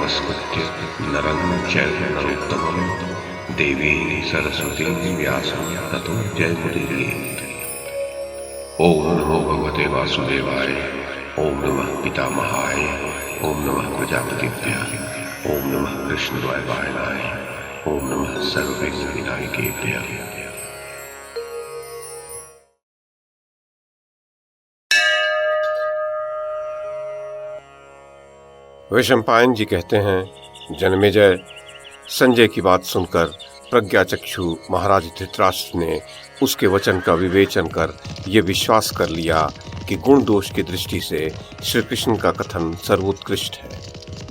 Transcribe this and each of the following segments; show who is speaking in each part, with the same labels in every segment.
Speaker 1: नमस्कृत्य नरं चैव नरोत्तमं देवीं सरस्वतीं व्यासं ततो जयमुदीरयेत्। ओम नमो भगवते वासुदेवाय। ओम नमः पितामहाय। ओम नमः प्रजापतिभ्यः। ओम नमः कृष्णद्वैपायनाय। ओम नमः सर्वविघ्नविनायकेभ्यः।
Speaker 2: वैशंपायन जी कहते हैं, जन्मेजय, संजय की बात सुनकर प्रज्ञाचक्षु महाराज धृतराष्ट्र ने उसके वचन का विवेचन कर यह विश्वास कर लिया कि गुण दोष की दृष्टि से श्री कृष्ण का कथन सर्वोत्कृष्ट है।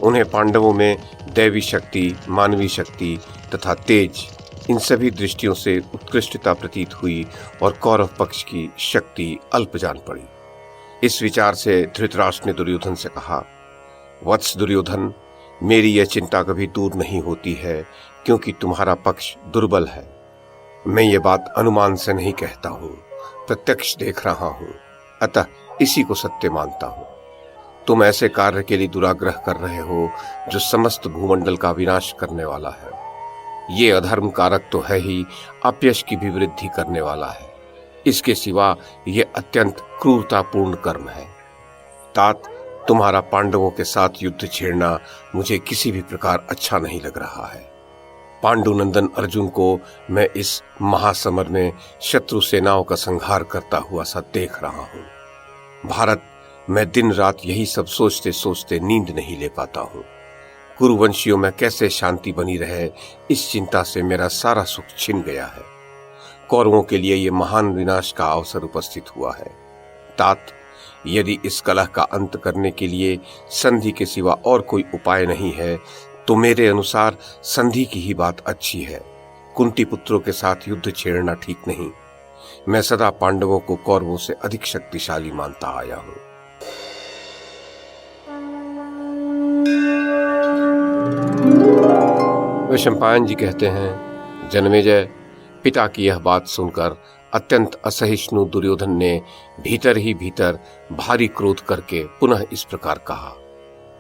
Speaker 2: उन्हें पांडवों में दैवी शक्ति, मानवीय शक्ति तथा तेज, इन सभी दृष्टियों से उत्कृष्टता प्रतीत हुई और कौरव पक्ष की शक्ति अल्प जान पड़ी। इस विचार से धृतराष्ट्र ने दुर्योधन से कहा, वत्स दुर्योधन, मेरी यह चिंता कभी दूर नहीं होती है, क्योंकि तुम्हारा पक्ष दुर्बल है। मैं ये बात अनुमान से नहीं कहता हूँ, प्रत्यक्ष देख रहा हूँ, अतः इसी को सत्य मानता हूँ। तुम ऐसे कार्य के लिए दुराग्रह कर रहे हो जो समस्त भूमंडल का विनाश करने वाला है। ये अधर्म कारक तो है ही, अपयश की भी वृद्धि करने वाला है। इसके सिवा ये अत्यंत क्रूरतापूर्ण कर्म है। तात, तुम्हारा पांडवों के साथ युद्ध छेड़ना मुझे किसी भी प्रकार अच्छा नहीं लग रहा है। पांडुनंदन अर्जुन को मैं इस महासमर में शत्रु सेनाओं का संहार करता हुआ सा देख रहा हूँ। भारत, मैं दिन रात यही सब सोचते सोचते नींद नहीं ले पाता हूँ। कुरुवंशियों में कैसे शांति बनी रहे, इस चिंता से मेरा सारा सुख छिन गया है। कौरवों के लिए ये महान विनाश का अवसर उपस्थित हुआ है। तात, यदि इस कलह का अंत करने के लिए संधि के सिवा और कोई उपाय नहीं है, तो मेरे अनुसार संधि की ही बात अच्छी है। कुंती पुत्रों के साथ युद्ध छेड़ना ठीक नहीं। मैं सदा पांडवों को कौरवों से अधिक शक्तिशाली मानता आया हूं। वैशंपायन जी कहते हैं, जन्मेजय, पिता की यह बात सुनकर अत्यंत असहिष्णु दुर्योधन ने भीतर ही भीतर भारी क्रोध करके पुनः इस प्रकार कहा,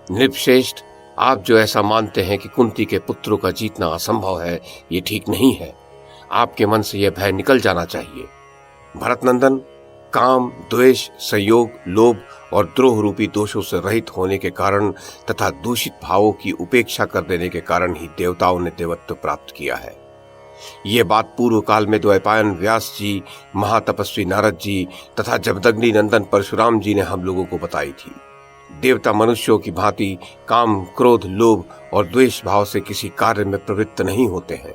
Speaker 2: नृपश्रेष्ठ, आप जो ऐसा मानते हैं कि कुंती के पुत्रों का जीतना असंभव है, ये ठीक नहीं है। आपके मन से यह भय निकल जाना चाहिए। भरतनंदन, काम, द्वेष, संयोग, लोभ और द्रोह रूपी दोषों से रहित होने के कारण तथा दूषित भावों की उपेक्षा कर देने के कारण ही देवताओं ने देवत्व प्राप्त किया है। ये बात पूर्व काल में द्वैपायन व्यास जी, महातपस्वी नारद जी तथा जमदग्नि नंदन परशुराम जी ने हम लोगों को बताई थी। देवता मनुष्यों की भांति काम, क्रोध, लोभ और द्वेष भाव से किसी कार्य में प्रवृत्त नहीं होते हैं।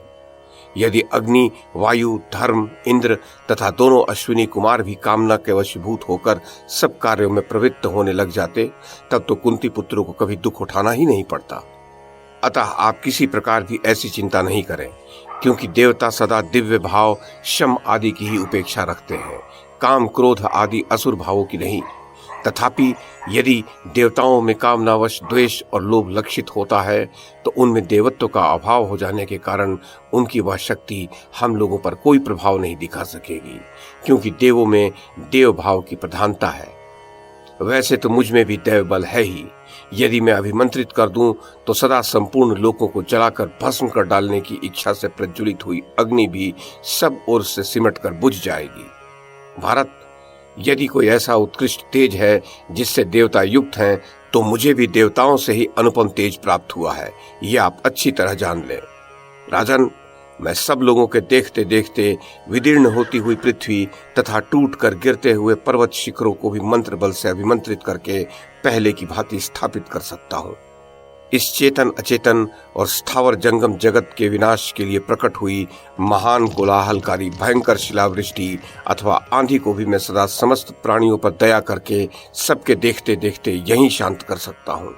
Speaker 2: यदि अग्नि, वायु, धर्म, इंद्र तथा दोनों अश्विनी कुमार भी कामना के वशीभूत होकर सब कार्यों में प्रवृत्त होने लग जाते, तब तो कुंती पुत्रों को कभी दुख उठाना ही नहीं पड़ता। अतः आप किसी प्रकार भी ऐसी चिंता नहीं करें, क्योंकि देवता सदा दिव्य भाव, शम आदि की ही उपेक्षा रखते हैं, काम, क्रोध आदि असुर भावों की नहीं। तथापि यदि देवताओं में कामनावश द्वेष और लोभ लक्षित होता है, तो उनमें देवत्व का अभाव हो जाने के कारण उनकी वह शक्ति हम लोगों पर कोई प्रभाव नहीं दिखा सकेगी, क्योंकि देवों में देव भाव की प्रधानता है। वैसे तो मुझ में भी दैव बल है ही। यदि मैं अभिमंत्रित कर दूं, तो सदा संपूर्ण लोकों को जलाकर भस्म कर डालने की इच्छा से प्रज्वलित हुई अग्नि भी सब ओर से सिमट कर बुझ जाएगी। भारत, यदि कोई ऐसा उत्कृष्ट तेज है जिससे देवता युक्त हैं, तो मुझे भी देवताओं से ही अनुपम तेज प्राप्त हुआ है, यह आप अच्छी तरह जान लें। राजन, मैं सब लोगों के देखते देखते विदीर्ण होती हुई पृथ्वी तथा टूट कर गिरते हुए पर्वत शिखरों को भी मंत्र बल से अभिमंत्रित करके पहले की भांति स्थापित कर सकता हूँ। इस चेतन, अचेतन और स्थावर जंगम जगत के विनाश के लिए प्रकट हुई महान कोलाहलकारी भयंकर शिलावृष्टि अथवा आंधी को भी मैं सदा समस्त प्राणियों पर दया करके सबके देखते देखते यहीं शांत कर सकता हूँ।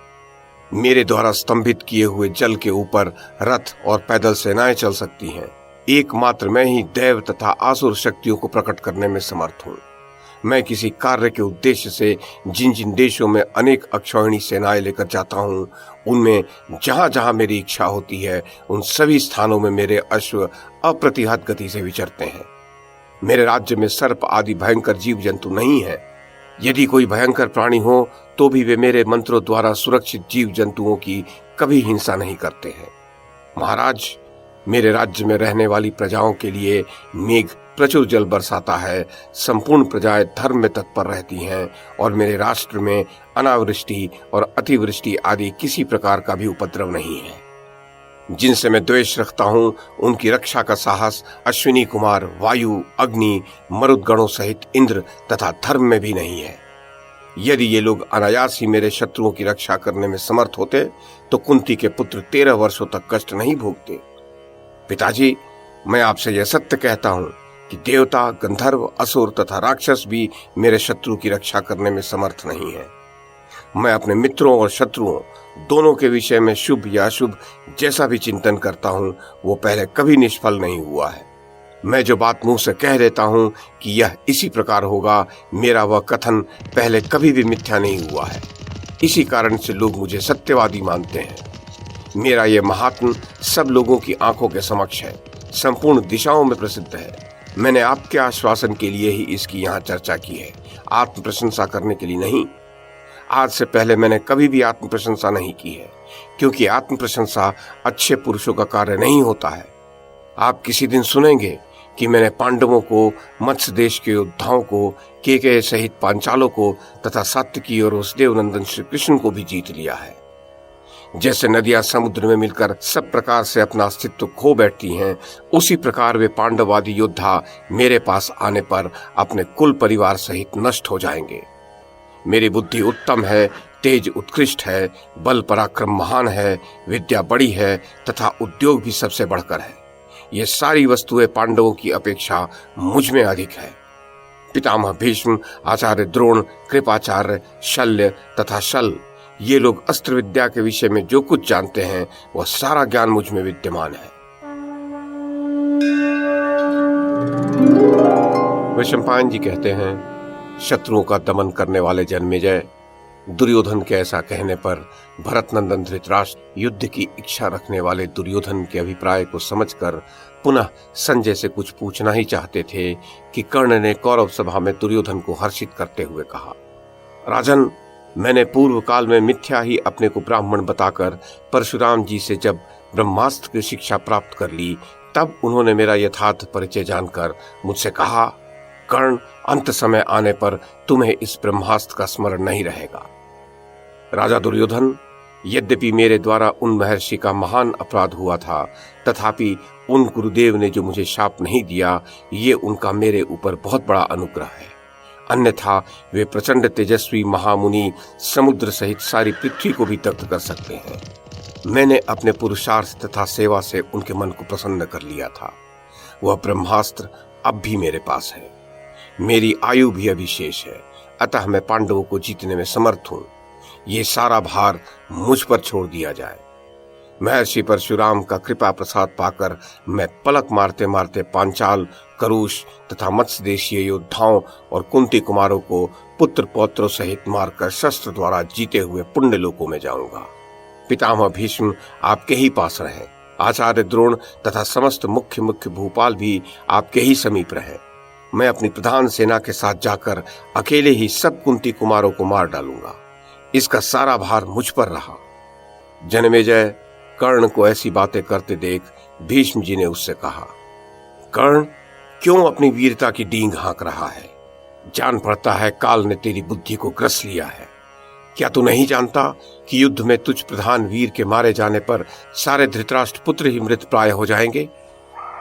Speaker 2: मेरे द्वारा स्तंभित किए हुए जल के ऊपर रथ और पैदल सेनाएं चल सकती हैं। एकमात्र मैं ही दैव तथा आसुर शक्तियों को प्रकट करने में समर्थ हूँ। मैं किसी कार्य के उद्देश्य से जिन जिन देशों में अनेक अक्षौहिणी सेनाएं लेकर जाता हूँ, उनमें जहां जहां मेरी इच्छा होती है, उन सभी स्थानों में मेरे अश्व अप्रतिहत गति से विचरते हैं। मेरे राज्य में सर्प आदि भयंकर जीव जंतु नहीं है। यदि कोई भयंकर प्राणी हो तो भी वे मेरे मंत्रों द्वारा सुरक्षित जीव जंतुओं की कभी हिंसा नहीं करते हैं। महाराज, मेरे राज्य में रहने वाली प्रजाओं के लिए मेघ प्रचुर जल बरसाता है, संपूर्ण प्रजाएं धर्म में तत्पर रहती हैं और मेरे राष्ट्र में अनावृष्टि और अतिवृष्टि आदि किसी प्रकार का भी उपद्रव नहीं है। जिनसे मैं द्वेष रखता हूं उनकी रक्षा का साहस अश्विनी कुमार, वायु, अग्नि, मरुदगणों सहित इंद्र तथा धर्म में भी नहीं है। यदि ये लोग अनायास ही मेरे शत्रुओं की रक्षा करने में समर्थ होते तो कुंती के पुत्र 13 वर्षों तक कष्ट नहीं भोगते। पिताजी, मैं आपसे यह सत्य कहता हूं कि देवता, गंधर्व, असुर तथा राक्षस भी मेरे शत्रु की रक्षा करने में समर्थ नहीं है। मैं अपने मित्रों और शत्रुओं दोनों के विषय में शुभ या अशुभ जैसा भी चिंतन करता हूं वो पहले कभी निष्फल नहीं हुआ है। मैं जो बात मुंह से कह देता हूं कि यह इसी प्रकार होगा, मेरा वह कथन पहले कभी भी मिथ्या नहीं हुआ है। इसी कारण से लोग मुझे सत्यवादी मानते हैं। मेरा यह महात्म सब लोगों की आंखों के समक्ष है, संपूर्ण दिशाओं में प्रसिद्ध है। मैंने आपके आश्वासन के लिए ही इसकी यहाँ चर्चा की है, आत्म प्रशंसा करने के लिए नहीं। आज से पहले मैंने कभी भी आत्म प्रशंसा नहीं की है, क्योंकि आत्म प्रशंसा अच्छे पुरुषों का कार्य नहीं होता है। आप किसी दिन सुनेंगे कि मैंने पांडवों को, मत्स्य देश के योद्धाओं को, केकय सहित पांचालों को तथा सात्विकी और वसुदेव नंदन श्री कृष्ण को भी जीत लिया है। जैसे नदियां समुद्र में मिलकर सब प्रकार से अपना अस्तित्व खो बैठती हैं, उसी प्रकार वे पांडवादी योद्धा मेरे पास आने पर अपने कुल परिवार सहित नष्ट हो जाएंगे। मेरी बुद्धि उत्तम है, तेज उत्कृष्ट है, बल पराक्रम महान है, विद्या बड़ी है तथा उद्योग भी सबसे बढ़कर है। ये सारी वस्तुएं पांडवों की अपेक्षा मुझ में अधिक है। पितामह भीष्म, आचार्य द्रोण, कृपाचार्य, शल्य तथा शल, ये लोग अस्त्र विद्या के विषय में जो कुछ जानते हैं वह सारा ज्ञान मुझ में विद्यमान है। वैशंपायन जी कहते हैं, शत्रुओं का दमन करने वाले जन्मेजय, दुर्योधन के ऐसा कहने पर भरत नंदन धृतराष्ट्र युद्ध की इच्छा रखने वाले दुर्योधन के अभिप्राय को समझकर पुनः संजय से कुछ पूछना ही चाहते थे कि कर्ण ने कौरव सभा में दुर्योधन को हर्षित करते हुए कहा, राजन, मैंने पूर्व काल में मिथ्या ही अपने को ब्राह्मण बताकर परशुराम जी से जब ब्रह्मास्त्र की शिक्षा प्राप्त कर ली, तब उन्होंने मेरा यथार्थ परिचय जानकर मुझसे कहा, कर्ण, अंत समय आने पर तुम्हें इस ब्रह्मास्त्र का स्मरण नहीं रहेगा। राजा दुर्योधन, यद्यपि मेरे द्वारा उन महर्षि का महान अपराध हुआ था, तथापि उन गुरुदेव ने जो मुझे शाप नहीं दिया, ये उनका मेरे ऊपर बहुत बड़ा अनुग्रह है। अन्यथा वे प्रचंड तेजस्वी महामुनि समुद्र सहित सारी पृथ्वी को भी दग्ध कर सकते हैं। मैंने अपने पुरुषार्थ तथा सेवा से उनके मन को प्रसन्न कर लिया था। वह ब्रह्मास्त्र अब भी मेरे पास है। मेरी आयु भी अभी शेष है, अतः मैं पांडवों को जीतने में समर्थ हूं। ये सारा भार मुझ पर छोड़ दिया जाए। महर्षि परशुराम का कृपा प्रसाद पाकर मैं पलक मारते मारते पांचाल, करुष तथा मत्स्य देशीय योद्धाओं और कुंती कुमारों को पुत्र पौत्रों सहित मारकर शस्त्र द्वारा जीते हुए पुण्य लोकों में जाऊंगा। पितामह भीष्म आपके ही पास रहें, आचार्य द्रोण तथा समस्त मुख्य भूपाल भी आपके ही समीप रहें। मैं अपनी प्रधान सेना के साथ जाकर अकेले ही सब कुंती कुमारों को मार डालूंगा। इसका सारा भार मुझ पर रहा। जन्मेजय, कर्ण को ऐसी बातें करते देख भीष्म जी ने उससे कहा, कर्ण, क्यों अपनी वीरता की डींग हाँक रहा है? जान पड़ता है काल ने तेरी बुद्धि को ग्रस लिया है। क्या तू नहीं जानता कि युद्ध में तुझ प्रधान वीर के मारे जाने पर सारे धृतराष्ट्र पुत्र ही मृत प्राय हो जाएंगे?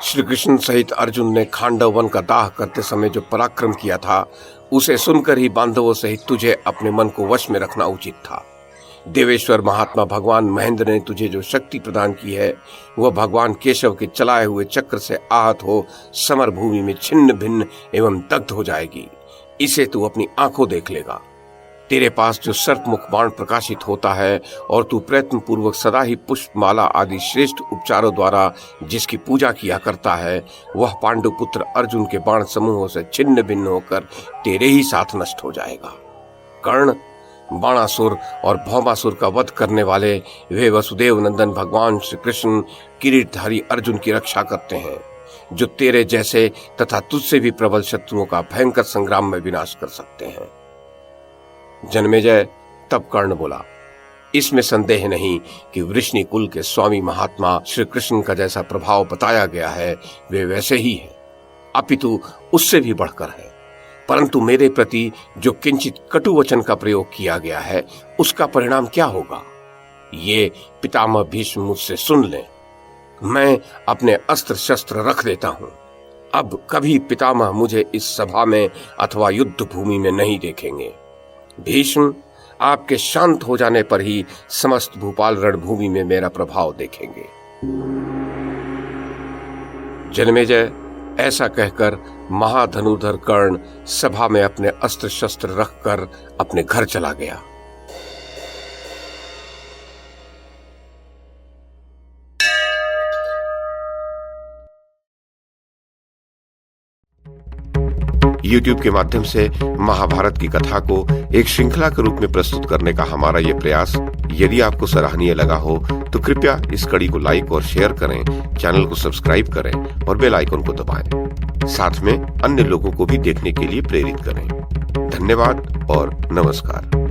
Speaker 2: श्री कृष्ण सहित अर्जुन ने खांडव वन का दाह करते समय जो पराक्रम किया था, उसे सुनकर ही बांधवों सहित तुझे अपने मन को वश में रखना उचित था। देवेश्वर महात्मा भगवान महेंद्र ने तुझे जो शक्ति प्रदान की है, वह भगवान केशव के चलाए हुए चक्र से आहत हो समर भूमि में छिन्न भिन्न एवं दग्ध हो जाएगी। इसे तू अपनी आंखों देख लेगा। तेरे पास जो सर्पमुख बाण प्रकाशित होता है और तू प्रयत्न पूर्वक सदा ही पुष्पमाला आदि श्रेष्ठ उपचारों द्वारा जिसकी पूजा किया करता है, वह पांडुपुत्र अर्जुन के बाण समूहों से छिन्न भिन्न होकर तेरे ही साथ नष्ट हो जाएगा। कर्ण, बाणासुर और भौमासुर का वध करने वाले वे वसुदेव नंदन भगवान श्री कृष्ण किरीटधारी अर्जुन की रक्षा करते हैं, जो तेरे जैसे तथा तुझसे भी प्रबल शत्रुओं का भयंकर संग्राम में विनाश कर सकते हैं। जन्मेजय, तब कर्ण बोला, इसमें संदेह नहीं कि वृष्णि कुल के स्वामी महात्मा श्री कृष्ण का जैसा प्रभाव बताया गया है वे वैसे ही है, अपितु उससे भी बढ़कर है। परंतु मेरे प्रति जो किंचित कटु वचन का प्रयोग किया गया है उसका परिणाम क्या होगा, ये पितामह भीष्म मुझसे सुन लें। मैं अपने अस्त्र शस्त्र रख देता हूं। अब कभी पितामह मुझे इस सभा में अथवा युद्ध भूमि में नहीं देखेंगे। भीष्म, आपके शांत हो जाने पर ही समस्त भूपाल रणभूमि में मेरा प्रभाव देखेंगे। जन्मेजय ऐसा कहकर महाधनुधर कर्ण सभा में अपने अस्त्र शस्त्र रखकर अपने घर चला गया। YouTube के माध्यम से महाभारत की कथा को एक श्रृंखला के रूप में प्रस्तुत करने का हमारा ये प्रयास यदि आपको सराहनीय लगा हो तो कृपया इस कड़ी को लाइक और शेयर करें, चैनल को सब्सक्राइब करें और बेल आइकन को दबाएं। साथ में अन्य लोगों को भी देखने के लिए प्रेरित करें। धन्यवाद और नमस्कार।